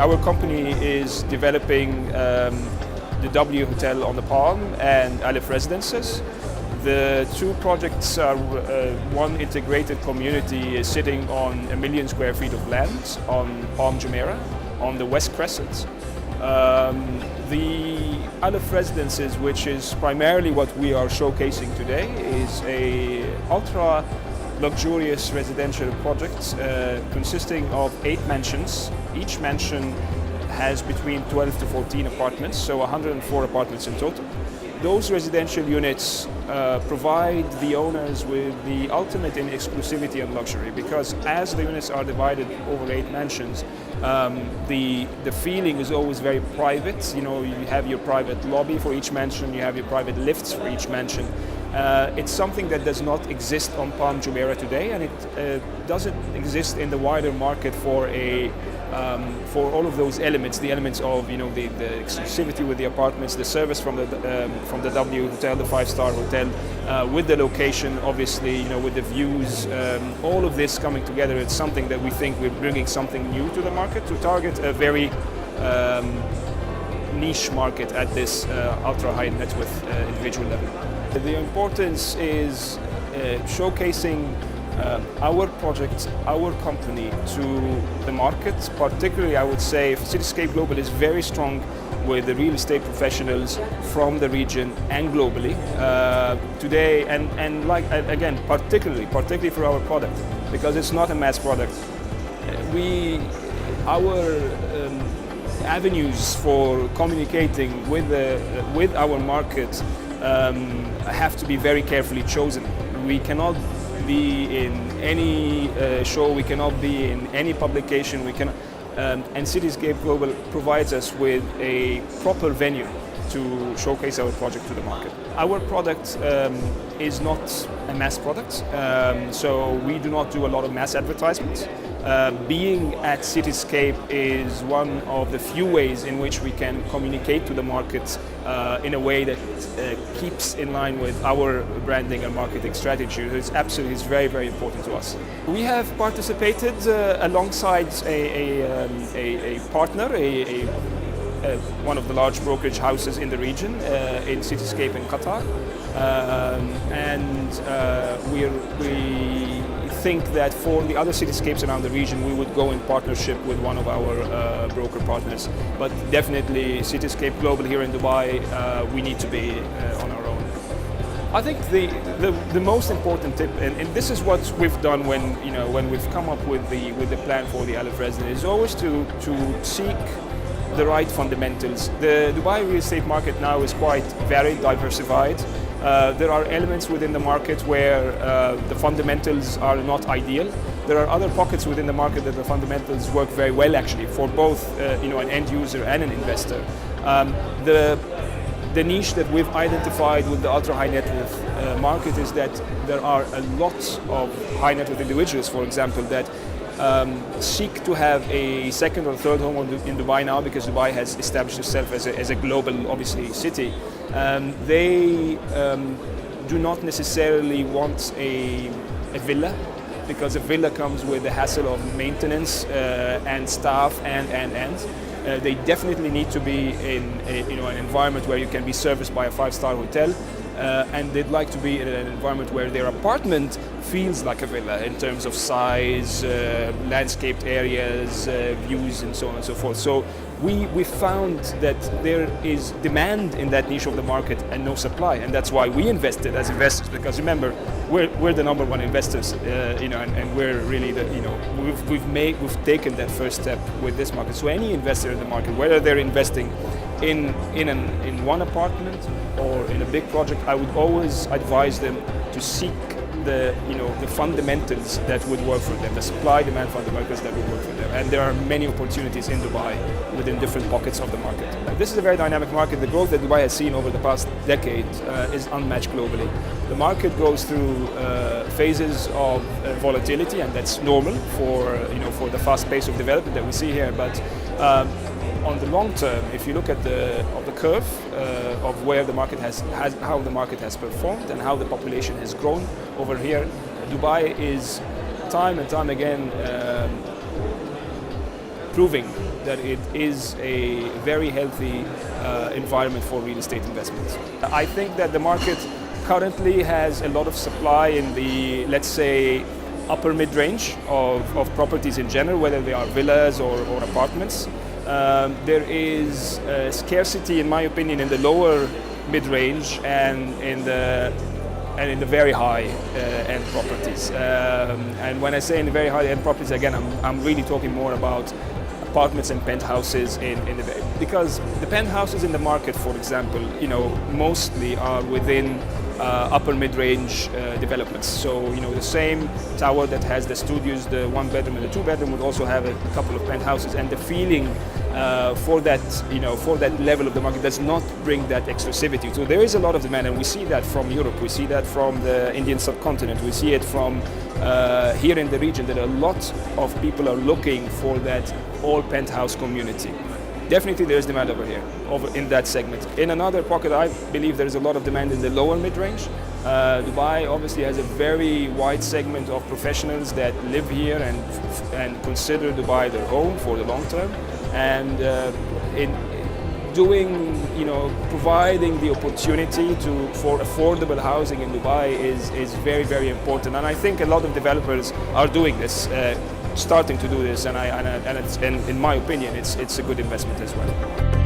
Our company is developing the W Hotel on the Palm and Aleph Residences. The two projects are one integrated community sitting on 1 million square feet of land on Palm Jumeirah on the West Crescent. The Aleph Residences, which is primarily what we are showcasing today, is a ultra luxurious residential project consisting of 8 mansions. Each mansion has between 12 to 14 apartments, so 104 apartments in total. Those residential units provide the owners with the ultimate in exclusivity and luxury, because as the units are divided over 8 mansions, the feeling is always very private. You know, you have your private lobby for each mansion, you have your private lifts for each mansion. It's something that does not exist on Palm Jumeirah today, and it doesn't exist in the wider market for all of those elements, the elements of, you know, the exclusivity with the apartments, the service from the W Hotel, the 5-star hotel, with the location, obviously, you know, with the views, all of this coming together. It's something that we think we're bringing something new to the market to target a very niche market at this ultra high net worth individual level. The importance is showcasing our project, our company to the market. Particularly, I would say Cityscape Global is very strong with the real estate professionals from the region and globally today, and like again, particularly for our product, because it's not a mass product. Our avenues for communicating with our market have to be very carefully chosen. We cannot be in any show, we cannot be in any publication, we cannot, and Cityscape Global provides us with a proper venue to showcase our project to the market. Our product is not a mass product, so we do not do a lot of mass advertisements. Being at Cityscape is one of the few ways in which we can communicate to the market in a way that keeps in line with our branding and marketing strategy. It's very, very important to us. We have participated alongside a partner, one of the large brokerage houses in the region, in Cityscape in Qatar, and we think that for the other cityscapes around the region we would go in partnership with one of our broker partners. But definitely Cityscape Global here in Dubai, we need to be on our own. I think the most important tip, and this is what we've done when we've come up with the plan for the Aleph residence, is always to seek the right fundamentals. The Dubai real estate market now is quite varied, diversified. There are elements within the market where the fundamentals are not ideal. There are other pockets within the market that the fundamentals work very well, actually, for both an end user and an investor. The niche that we've identified with the ultra high net worth market is that there are a lot of high net worth individuals, for example, that seek to have a second or third home in Dubai now, because Dubai has established itself as a global, obviously, city. They do not necessarily want a villa, because a villa comes with the hassle of maintenance and staff and. They definitely need to be in an environment where you can be serviced by a 5-star hotel. And they'd like to be in an environment where their apartment feels like a villa in terms of size, landscaped areas, views, and so on and so forth. So we found that there is demand in that niche of the market and no supply, and that's why we invested as investors. Because remember, we're the number one investors, and we're really we've taken that first step with this market. So any investor in the market, whether they're investing in one apartment or in a big project, I would always advise them to seek the fundamentals that would work for them, the supply-demand fundamentals that would work for them. And there are many opportunities in Dubai within different pockets of the market. This is a very dynamic market. The growth that Dubai has seen over the past decade is unmatched globally. The market goes through phases of volatility, and that's normal for the fast pace of development that we see here. But on the long term, if you look at the curve of where the market how the market has performed and how the population has grown over here, Dubai is time and time again proving that it is a very healthy environment for real estate investments. I think that the market currently has a lot of supply in the, let's say, upper mid-range of properties in general, whether they are villas or apartments. There is scarcity, in my opinion, in the lower mid-range and in the very high-end properties. And when I say in the very high-end properties, again, I'm really talking more about apartments and penthouses because the penthouses in the market, for example, mostly are within upper mid-range developments. So, the same tower that has the studios, the one bedroom and the two bedroom, would also have a couple of penthouses, and the feeling for that, for that level of the market does not bring that exclusivity. So there is a lot of demand, and we see that from Europe, we see that from the Indian subcontinent, we see it from here in the region, that a lot of people are looking for that all penthouse community. Definitely there is demand over here, in that segment. In another pocket, I believe there is a lot of demand in the lower mid-range. Dubai obviously has a very wide segment of professionals that live here and consider Dubai their home for the long term. And in doing, providing the opportunity for affordable housing in Dubai is very, very important. And I think a lot of developers are doing this. Starting to do this, and in my opinion, it's a good investment as well.